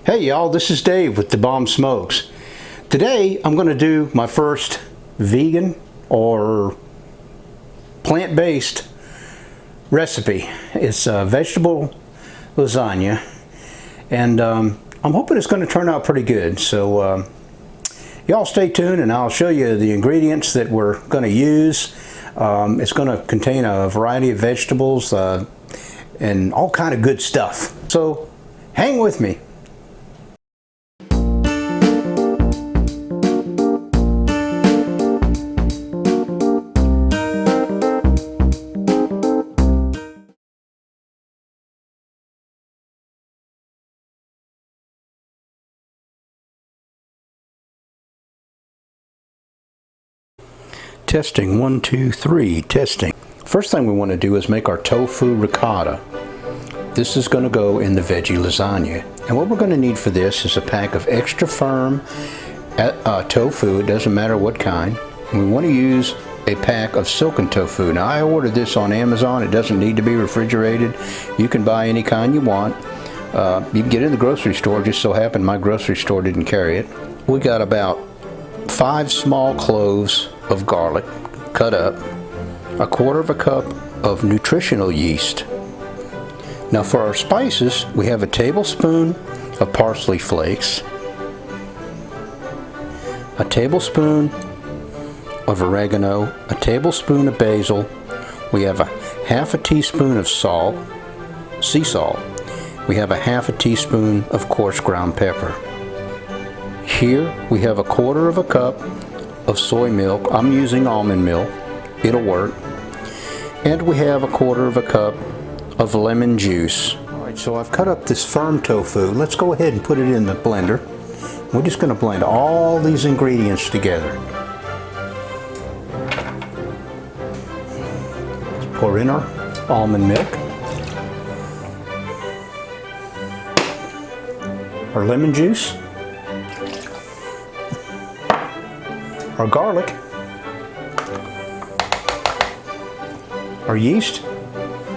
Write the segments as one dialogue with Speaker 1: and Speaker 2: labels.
Speaker 1: Hey y'all, this is Dave with DaBomb Smokes. Today I'm going to do my first vegan or plant-based recipe. It's a vegetable lasagna, and I'm hoping it's going to turn out pretty good. So y'all stay tuned and I'll show you the ingredients that we're going to use. It's going to contain a variety of vegetables and all kind of good stuff. So hang with me. Testing, 1, 2, 3, testing. First thing we want to do is make our tofu ricotta. This is going to go in the veggie lasagna. And what we're going to need for this is a pack of extra firm tofu, it doesn't matter what kind. And we want to use a pack of silken tofu. Now I ordered this on Amazon, it doesn't need to be refrigerated. You can buy any kind you want. You can get it in the grocery store, just so happened my grocery store didn't carry it. We got about 5 small cloves of garlic cut up, 1/4 cup of nutritional yeast. Now for our spices, we have a tablespoon of parsley flakes, a tablespoon of oregano, a tablespoon of basil. We have a 1/2 teaspoon of salt, sea salt. We have a 1/2 teaspoon of coarse ground pepper. Here we have 1/4 cup of soy milk. I'm using almond milk, it'll work. And we have 1/4 cup of lemon juice. Alright, so I've cut up this firm tofu. Let's go ahead and put it in the blender. We're just going to blend all these ingredients together. Let's pour in our almond milk, our lemon juice, our garlic, our yeast,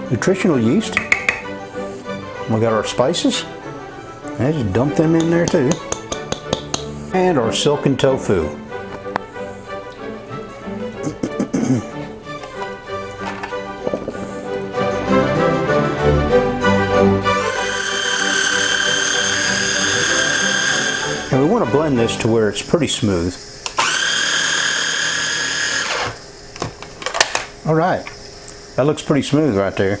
Speaker 1: nutritional yeast. We got our spices. I just dump them in there too. And our silken tofu. And we want to blend this to where it's pretty smooth. Alright, that looks pretty smooth right there.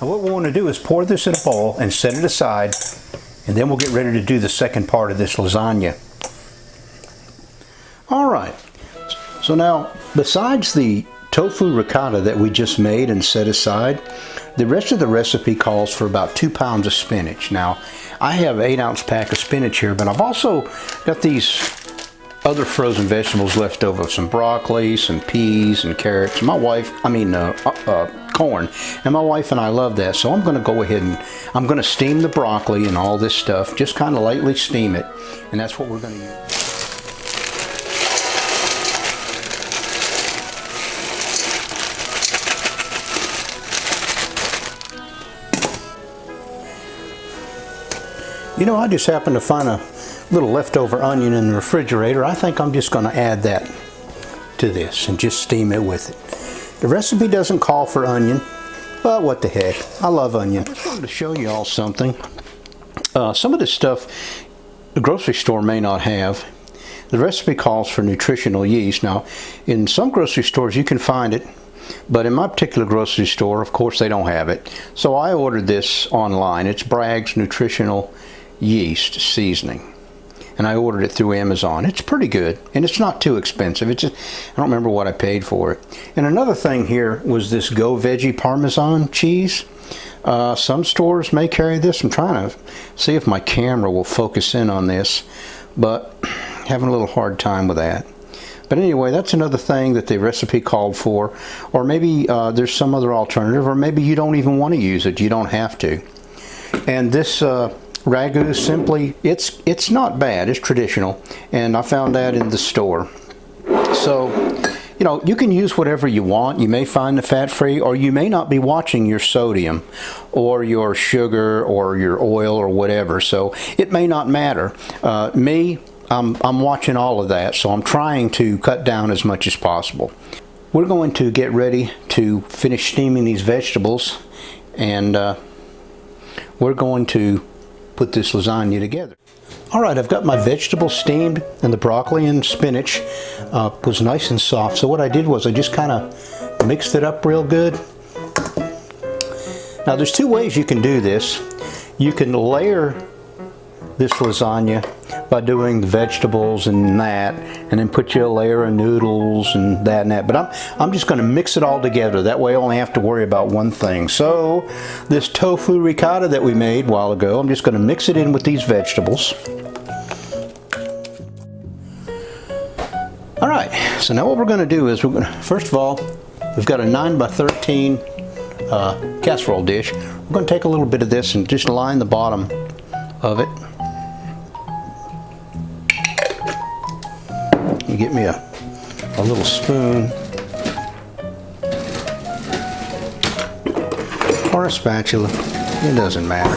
Speaker 1: Now what we want to do is pour this in a bowl and set it aside, and then we'll get ready to do the second part of this lasagna. Alright, so now besides the tofu ricotta that we just made and set aside, the rest of the recipe calls for about 2 pounds of spinach. Now I have an 8-ounce pack of spinach here, but I've also got these other frozen vegetables left over, some broccoli, some peas and carrots. Corn, and my wife and I love that, so I'm going to go ahead and I'm going to steam the broccoli and all this stuff, just kind of lightly steam it, and that's what we're going to use. You know, I just happened to find a little leftover onion in the refrigerator. I think I'm just going to add that to this and just steam it with it. The recipe doesn't call for onion, but what the heck, I love onion. I just wanted to show you all something. Some of this stuff the grocery store may not have. The recipe calls for nutritional yeast. Now, in some grocery stores you can find it, but in my particular grocery store, of course, they don't have it. So I ordered this online. It's Bragg's Nutritional Yeast Seasoning, and I ordered it through Amazon. It's pretty good, and it's not too expensive. It's just, I don't remember what I paid for it. And another thing here was this Go Veggie Parmesan cheese. Some stores may carry this. I'm trying to see if my camera will focus in on this, but having a little hard time with that. But anyway, that's another thing that the recipe called for. Or maybe there's some other alternative, or maybe you don't even want to use it. You don't have to. And this ragu, simply, it's not bad. It's traditional, and I found that in the store. So You know, you can use whatever you want. You may find the fat-free, or you may not be watching your sodium or your sugar or your oil or whatever, so it may not matter. I'm watching all of that, so I'm trying to cut down as much as possible. We're going to get ready to finish steaming these vegetables, and we're going to put this lasagna together. Alright, I've got my vegetables steamed, and the broccoli and spinach was nice and soft. So what I did was I just kind of mixed it up real good. Now there's two ways you can do this. You can layer this lasagna by doing the vegetables and that, and then put you a layer of noodles and that and that. But I'm just going to mix it all together. That way I only have to worry about one thing. So this tofu ricotta that we made a while ago, I'm just going to mix it in with these vegetables. Alright, so now what we're going to do is first of all, we've got a 9 by 13 casserole dish. We're going to take a little bit of this and just line the bottom of it. You get me a little spoon or a spatula, it doesn't matter.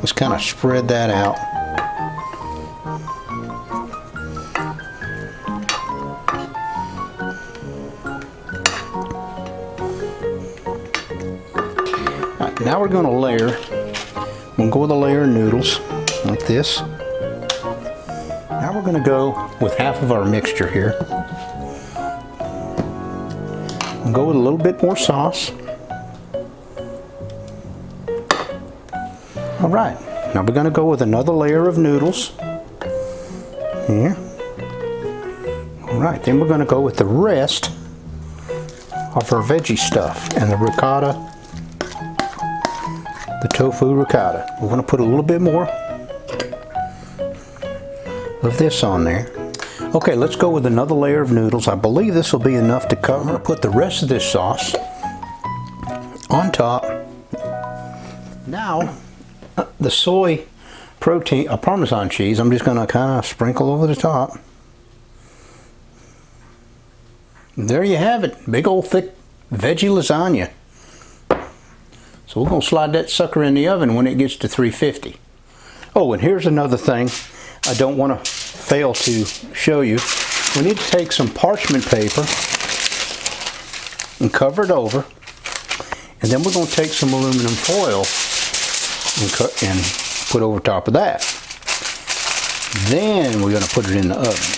Speaker 1: Just kind of spread that out. Right, now we're going to layer. We'll go with a layer of noodles like this. Now we're going to go with half of our mixture here. We'll go with a little bit more sauce. Alright, now we're going to go with another layer of noodles. Here. Alright, then we're going to go with the rest of our veggie stuff and the ricotta, the tofu ricotta. We're going to put a little bit more of this on there. Okay, let's go with another layer of noodles. I believe this will be enough to cover. I'm going to put the rest of this sauce on top. Now, the soy protein, Parmesan cheese, I'm just going to kind of sprinkle over the top. There you have it, big old thick veggie lasagna. So we're going to slide that sucker in the oven when it gets to 350. Oh, and here's another thing I don't want to fail to show you. We need to take some parchment paper and cover it over, and then we're going to take some aluminum foil and put over top of that. Then we're going to put it in the oven.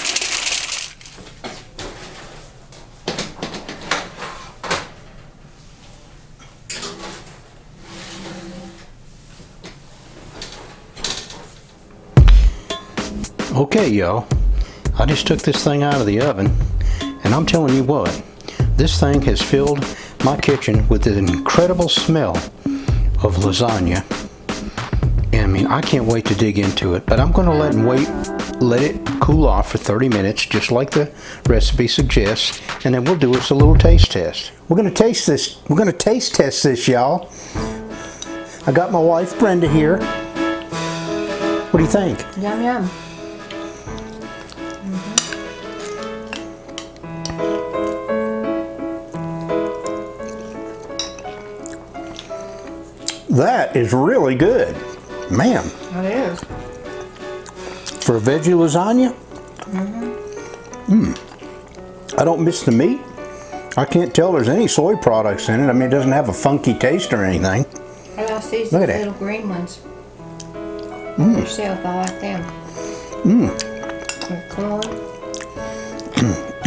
Speaker 1: Okay, y'all, I just took this thing out of the oven, and I'm telling you what, this thing has filled my kitchen with an incredible smell of lasagna. And I mean, I can't wait to dig into it, but I'm going to let it cool off for 30 minutes, just like the recipe suggests, and then we'll do us a little taste test. We're going to taste this. We're going to taste test this, y'all. I got my wife Brenda here. What do you think?
Speaker 2: Yum yum.
Speaker 1: That is really good. Man.
Speaker 2: It is.
Speaker 1: For a veggie lasagna? I don't miss the meat. I can't tell there's any soy products in it. I mean, it doesn't have a funky taste or anything.
Speaker 2: I see
Speaker 1: Look
Speaker 2: some
Speaker 1: at that.
Speaker 2: little green ones. Yourself, I like them. With corn.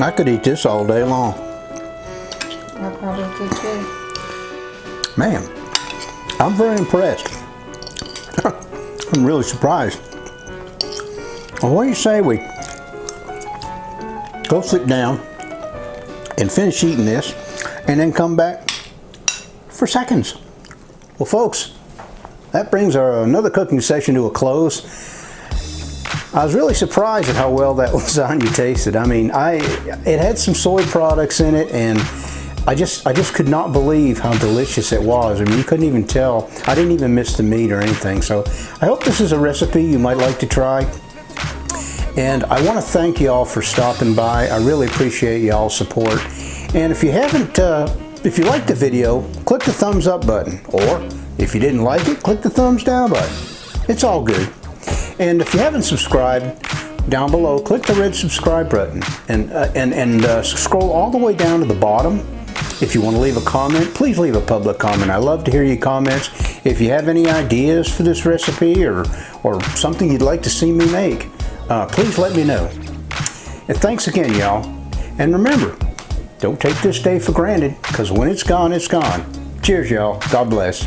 Speaker 1: I could eat this all day long.
Speaker 2: I probably could too.
Speaker 1: Man, I'm very impressed. I'm really surprised. Well, what do you say we go sit down and finish eating this and then come back for seconds? Well, folks, that brings another cooking session to a close. I was really surprised at how well that lasagna tasted. I mean, it had some soy products in it, and I just could not believe how delicious it was. I mean, you couldn't even tell. I didn't even miss the meat or anything. So I hope this is a recipe you might like to try. And I want to thank y'all for stopping by. I really appreciate y'all's support. And if you haven't, if you liked the video, click the thumbs up button. Or if you didn't like it, click the thumbs down button. It's all good. And if you haven't subscribed, down below, click the red subscribe button and scroll all the way down to the bottom. If you want to leave a comment, please leave a public comment. I love to hear your comments. If you have any ideas for this recipe or something you'd like to see me make, please let me know. And thanks again, y'all. And remember, don't take this day for granted, because when it's gone, it's gone. Cheers, y'all. God bless.